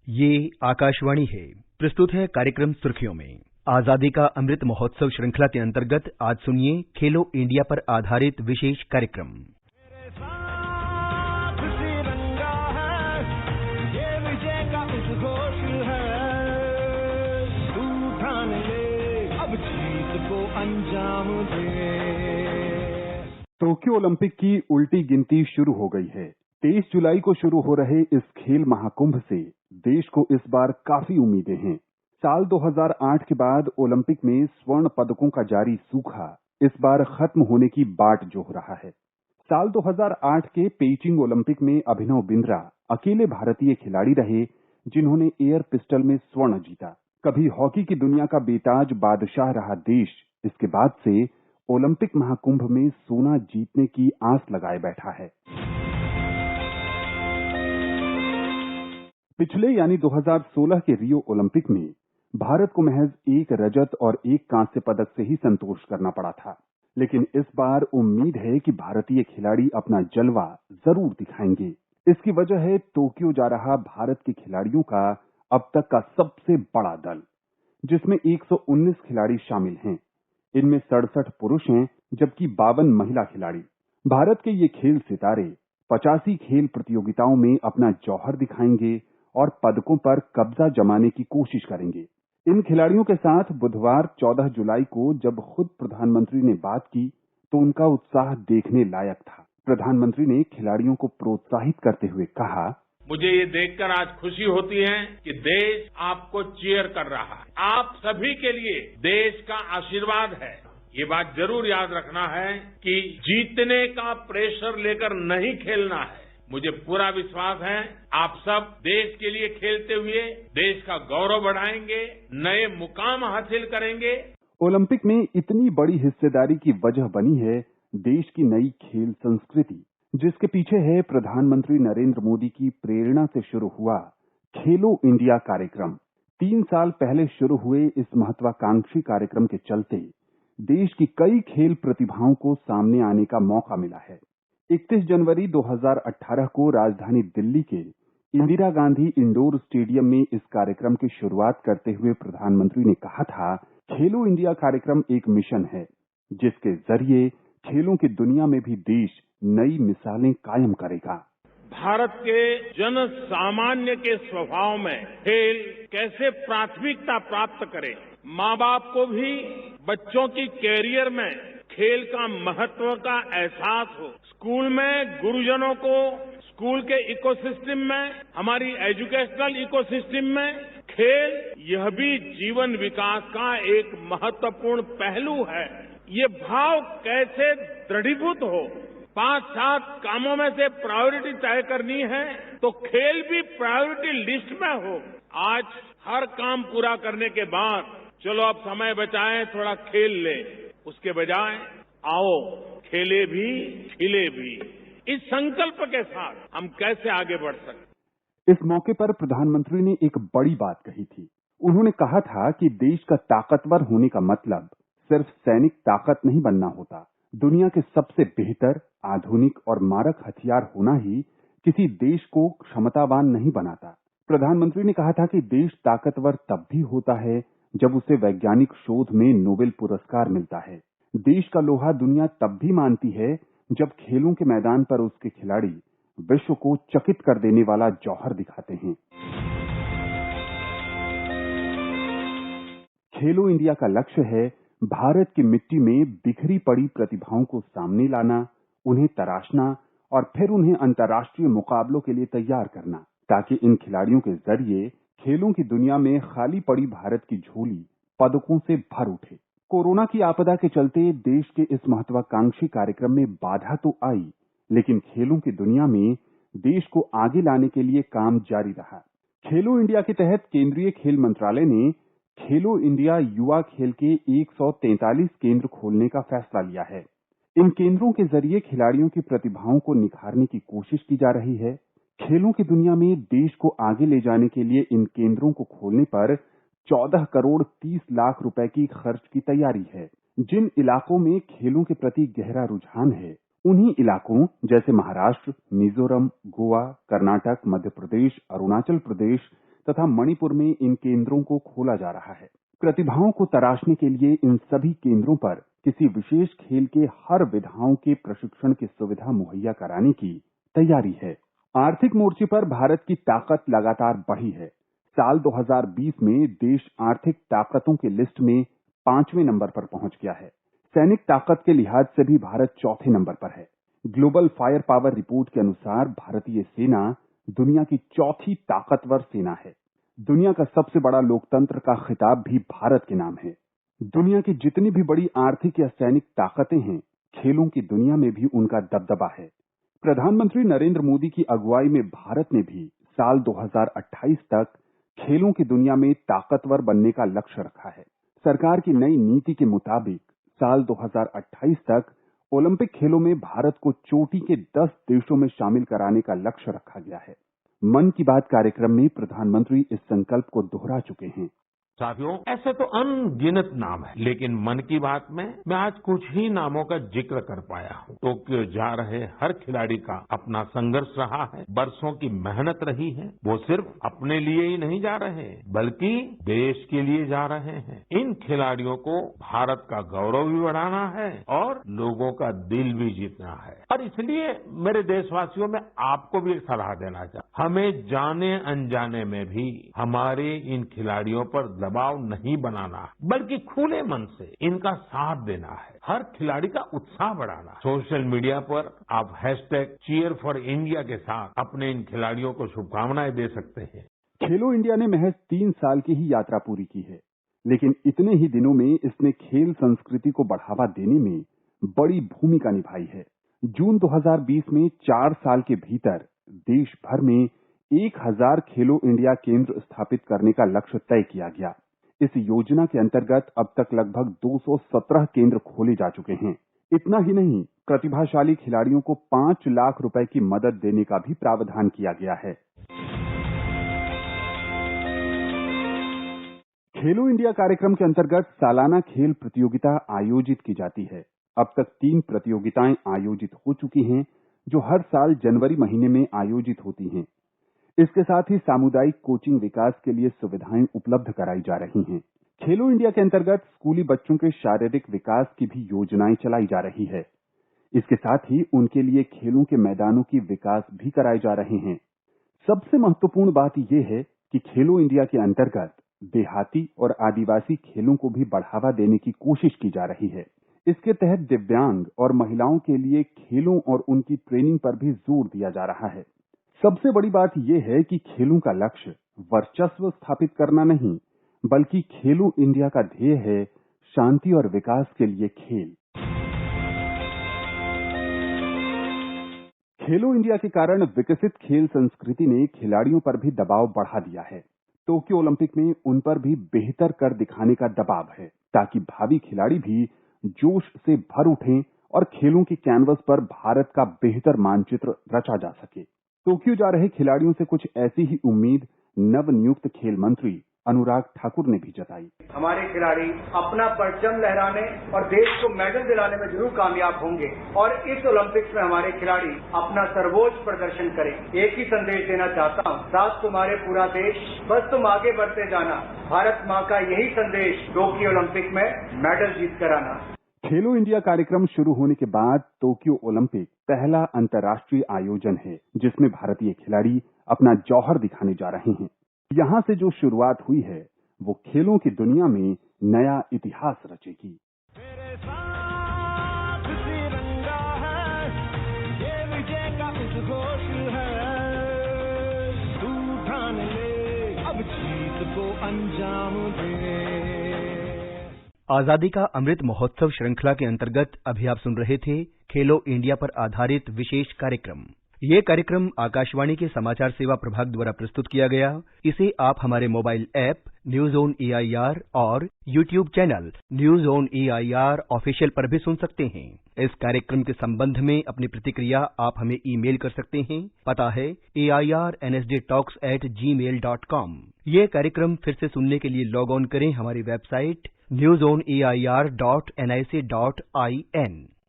ये आकाशवाणी है। प्रस्तुत है कार्यक्रम सुर्खियों में। आजादी का अमृत महोत्सव श्रृंखला के अंतर्गत आज सुनिए खेलो इंडिया पर आधारित विशेष कार्यक्रम। मेरे साथ तिरंगा है, ये विजय का उद्घोष है। तू ठान ले, अब जीत को अंजाम दे। टोक्यो ओलंपिक की उल्टी गिनती शुरू हो गई है। 23 जुलाई को शुरू हो रहे इस खेल महाकुंभ से देश को इस बार काफी उम्मीदें हैं। साल 2008 के बाद ओलंपिक में स्वर्ण पदकों का जारी सूखा इस बार खत्म होने की बाट जोह रहा है। साल 2008 के पेइचिंग ओलंपिक में अभिनव बिंद्रा अकेले भारतीय खिलाड़ी रहे जिन्होंने एयर पिस्टल में स्वर्ण जीता। कभी हॉकी की दुनिया का बेताज बादशाह रहा देश इसके बाद से ओलंपिक महाकुंभ में सोना जीतने की आस लगाए बैठा है। पिछले यानी 2016 के रियो ओलंपिक में भारत को महज एक रजत और एक कांस्य पदक से ही संतोष करना पड़ा था, लेकिन इस बार उम्मीद है कि भारतीय खिलाड़ी अपना जलवा जरूर दिखाएंगे। इसकी वजह है टोक्यो जा रहा भारत के खिलाड़ियों का अब तक का सबसे बड़ा दल, जिसमें 119 खिलाड़ी शामिल हैं। इनमें 67 पुरुष हैं जबकि 52 महिला खिलाड़ी। भारत के ये खेल सितारे 85 खेल प्रतियोगिताओं में अपना जौहर दिखाएंगे और पदकों पर कब्जा जमाने की कोशिश करेंगे। इन खिलाड़ियों के साथ बुधवार 14 जुलाई को जब खुद प्रधानमंत्री ने बात की तो उनका उत्साह देखने लायक था। प्रधानमंत्री ने खिलाड़ियों को प्रोत्साहित करते हुए कहा, मुझे ये देखकर आज खुशी होती है कि देश आपको चीयर कर रहा है। आप सभी के लिए देश का आशीर्वाद है। ये बात जरूर याद रखना है कि जीतने का प्रेशर लेकर नहीं खेलना है। मुझे पूरा विश्वास है आप सब देश के लिए खेलते हुए देश का गौरव बढ़ाएंगे, नए मुकाम हासिल करेंगे। ओलंपिक में इतनी बड़ी हिस्सेदारी की वजह बनी है देश की नई खेल संस्कृति, जिसके पीछे है प्रधानमंत्री नरेंद्र मोदी की प्रेरणा से शुरू हुआ खेलो इंडिया कार्यक्रम। 3 साल पहले शुरू हुए इस महत्वाकांक्षी कार्यक्रम के चलते देश की कई खेल प्रतिभाओं को सामने आने का मौका मिला है। 31 जनवरी 2018 को राजधानी दिल्ली के इंदिरा गांधी इंडोर स्टेडियम में इस कार्यक्रम की शुरुआत करते हुए प्रधानमंत्री ने कहा था, खेलो इंडिया कार्यक्रम एक मिशन है जिसके जरिए खेलों की दुनिया में भी देश नई मिसालें कायम करेगा। भारत के जन सामान्य के स्वभाव में खेल कैसे प्राथमिकता प्राप्त करे, माँ बाप को भी बच्चों की कैरियर में खेल का महत्व का एहसास हो। स्कूल में गुरुजनों को स्कूल के इकोसिस्टम में, हमारी एजुकेशनल इकोसिस्टम में खेल यह भी जीवन विकास का एक महत्वपूर्ण पहलू है। ये भाव कैसे दृढ़ीभूत हो। 5-7 कामों में से प्रायोरिटी तय करनी है तो खेल भी प्रायोरिटी लिस्ट में हो। आज हर काम पूरा करने के बाद चलो अब समय बचाएं, थोड़ा खेल लें, उसके बजाय आओ खेले भी खिले भी। इस संकल्प के साथ हम कैसे आगे बढ़ सकते। इस मौके पर प्रधानमंत्री ने एक बड़ी बात कही थी। उन्होंने कहा था कि देश का ताकतवर होने का मतलब सिर्फ सैनिक ताकत नहीं बनना होता। दुनिया के सबसे बेहतर, आधुनिक और मारक हथियार होना ही किसी देश को क्षमतावान नहीं बनाता। प्रधानमंत्री ने कहा था कि देश ताकतवर तब भी होता है जब उसे वैज्ञानिक शोध में नोबेल पुरस्कार मिलता है। देश का लोहा दुनिया तब भी मानती है जब खेलों के मैदान पर उसके खिलाड़ी विश्व को चकित कर देने वाला जौहर दिखाते हैं। खेलो इंडिया का लक्ष्य है भारत की मिट्टी में बिखरी पड़ी प्रतिभाओं को सामने लाना, उन्हें तराशना और फिर उन्हें अंतर्राष्ट्रीय मुकाबलों के लिए तैयार करना, ताकि इन खिलाड़ियों के जरिए खेलों की दुनिया में खाली पड़ी भारत की झोली पदकों से भर उठे। कोरोना की आपदा के चलते देश के इस महत्वाकांक्षी कार्यक्रम में बाधा तो आई, लेकिन खेलों की दुनिया में देश को आगे लाने के लिए काम जारी रहा। खेलो इंडिया के तहत केंद्रीय खेल मंत्रालय ने खेलो इंडिया युवा खेल के 143 केंद्र खोलने का फैसला लिया है। इन केंद्रों के जरिए खिलाड़ियों की प्रतिभाओं को निखारने की कोशिश की जा रही है। खेलों की दुनिया में देश को आगे ले जाने के लिए इन केंद्रों को खोलने पर 14 करोड़ 30 लाख रुपए की खर्च की तैयारी है। जिन इलाकों में खेलों के प्रति गहरा रुझान है, उन्हीं इलाकों जैसे महाराष्ट्र, मिजोरम, गोवा, कर्नाटक, मध्य प्रदेश, अरुणाचल प्रदेश, तथा मणिपुर में इन केंद्रों को खोला जा रहा है। प्रतिभाओं को तराशने के लिए इन सभी केंद्रों पर किसी विशेष खेल के हर विधाओं के प्रशिक्षण की सुविधा मुहैया कराने की तैयारी है। आर्थिक मोर्चे पर भारत की ताकत लगातार बढ़ी है। साल 2020 में देश आर्थिक ताकतों की लिस्ट में 5वें नंबर पर पहुंच गया है। सैनिक ताकत के लिहाज से भी भारत चौथे नंबर पर है। ग्लोबल फायर पावर रिपोर्ट के अनुसार भारतीय सेना दुनिया की चौथी ताकतवर सेना है। दुनिया का सबसे बड़ा लोकतंत्र का खिताब भी भारत के नाम है। दुनिया की जितनी भी बड़ी आर्थिक या सैनिक ताकतें हैं, खेलों की दुनिया में भी उनका दबदबा है। प्रधानमंत्री नरेंद्र मोदी की अगुवाई में भारत ने भी साल 2028 तक खेलों की दुनिया में ताकतवर बनने का लक्ष्य रखा है। सरकार की नई नीति के मुताबिक साल 2028 तक ओलंपिक खेलों में भारत को चोटी के 10 देशों में शामिल कराने का लक्ष्य रखा गया है। मन की बात कार्यक्रम में प्रधानमंत्री इस संकल्प को दोहरा चुके हैं। साथियों, ऐसे तो अनगिनत नाम है, लेकिन मन की बात में मैं आज कुछ ही नामों का जिक्र कर पाया हूँ। टोक्यो जा रहे हर खिलाड़ी का अपना संघर्ष रहा है, बरसों की मेहनत रही है। वो सिर्फ अपने लिए ही नहीं जा रहे, बल्कि देश के लिए जा रहे हैं। इन खिलाड़ियों को भारत का गौरव भी बढ़ाना है और लोगों का दिल भी जीतना है। और इसलिए मेरे देशवासियों में आपको भी एक सलाह देना चाहता हूं। हमें जाने अनजाने में भी हमारे इन खिलाड़ियों पर दबाव नहीं बनाना, बल्कि खुले मन से इनका साथ देना है। हर खिलाड़ी का उत्साह बढ़ाना। सोशल मीडिया पर आप #Cheer4India के साथ अपने इन खिलाड़ियों को शुभकामनाएं दे सकते हैं। खेलो इंडिया ने महज 3 साल की ही यात्रा पूरी की है, लेकिन इतने ही दिनों में इसने खेल संस्कृति को बढ़ावा देने में बड़ी भूमिका निभाई है। जून 2020 में 4 साल के भीतर देश भर में 1000 खेलो इंडिया केंद्र स्थापित करने का लक्ष्य तय किया गया। इस योजना के अंतर्गत अब तक लगभग 217 केंद्र खोले जा चुके हैं। इतना ही नहीं, प्रतिभाशाली खिलाड़ियों को 5 लाख रुपए की मदद देने का भी प्रावधान किया गया है। खेलो इंडिया कार्यक्रम के अंतर्गत सालाना खेल प्रतियोगिता आयोजित की जाती है। अब तक 3 प्रतियोगिताएं आयोजित हो चुकी हैं, जो हर साल जनवरी महीने में आयोजित होती हैं। इसके साथ ही सामुदायिक कोचिंग विकास के लिए सुविधाएं उपलब्ध कराई जा रही हैं। खेलो इंडिया के अंतर्गत स्कूली बच्चों के शारीरिक विकास की भी योजनाएं चलाई जा रही है। इसके साथ ही उनके लिए खेलों के मैदानों की विकास भी कराए जा रहे हैं। सबसे महत्वपूर्ण बात यह है कि खेलो इंडिया के अंतर्गत देहाती और आदिवासी खेलों को भी बढ़ावा देने की कोशिश की जा रही है। इसके तहत दिव्यांग और महिलाओं के लिए खेलों और उनकी ट्रेनिंग पर भी जोर दिया जा रहा है। सबसे बड़ी बात यह है कि खेलों का लक्ष्य वर्चस्व स्थापित करना नहीं, बल्कि खेलो इंडिया का ध्येय है शांति और विकास के लिए खेल। खेलो इंडिया के कारण विकसित खेल संस्कृति ने खिलाड़ियों पर भी दबाव बढ़ा दिया है। टोक्यो ओलंपिक में उन पर भी बेहतर कर दिखाने का दबाव है, ताकि भावी खिलाड़ी भी जोश से भर उठें और खेलों के कैनवस पर भारत का बेहतर मानचित्र रचा जा सके। टोक्यो जा रहे खिलाड़ियों से कुछ ऐसी ही उम्मीद नवनियुक्त खेल मंत्री अनुराग ठाकुर ने भी जताई। हमारे खिलाड़ी अपना परचम लहराने और देश को मेडल दिलाने में जरूर कामयाब होंगे और इस ओलंपिक्स में हमारे खिलाड़ी अपना सर्वोच्च प्रदर्शन करें। एक ही संदेश देना चाहता हूँ, साथ तुम्हारे पूरा देश, बस तुम आगे बढ़ते जाना। भारत माँ का यही संदेश टोक्यो ओलंपिक में मेडल जीत कर आना। खेलो इंडिया कार्यक्रम शुरू होने के बाद टोक्यो ओलंपिक पहला अंतर्राष्ट्रीय आयोजन है, जिसमें भारतीय खिलाड़ी अपना जौहर दिखाने जा रहे हैं। यहां से जो शुरुआत हुई है, वो खेलों की दुनिया में नया इतिहास रचेगी। मेरे साथ तिरंगा है, ये विजय का उद्घोष है। तू ठान ले, अब जीत को अंजाम दे। आजादी का अमृत महोत्सव श्रृंखला के अंतर्गत अभी आप सुन रहे थे खेलो इंडिया पर आधारित विशेष कार्यक्रम। ये कार्यक्रम आकाशवाणी के समाचार सेवा प्रभाग द्वारा प्रस्तुत किया गया। इसे आप हमारे mobile app news on EIR और YouTube channel news on EIR official पर भी सुन सकते हैं। इस कार्यक्रम के संबंध में अपनी प्रतिक्रिया आप हमें ईमेल कर सकते हैं। पता है airnsdtalks@gmail.com। ये कार्यक्रम फिर से सुनने के लिए लॉग ऑन करें हमारी वेबसाइट newsoneir.nic.in।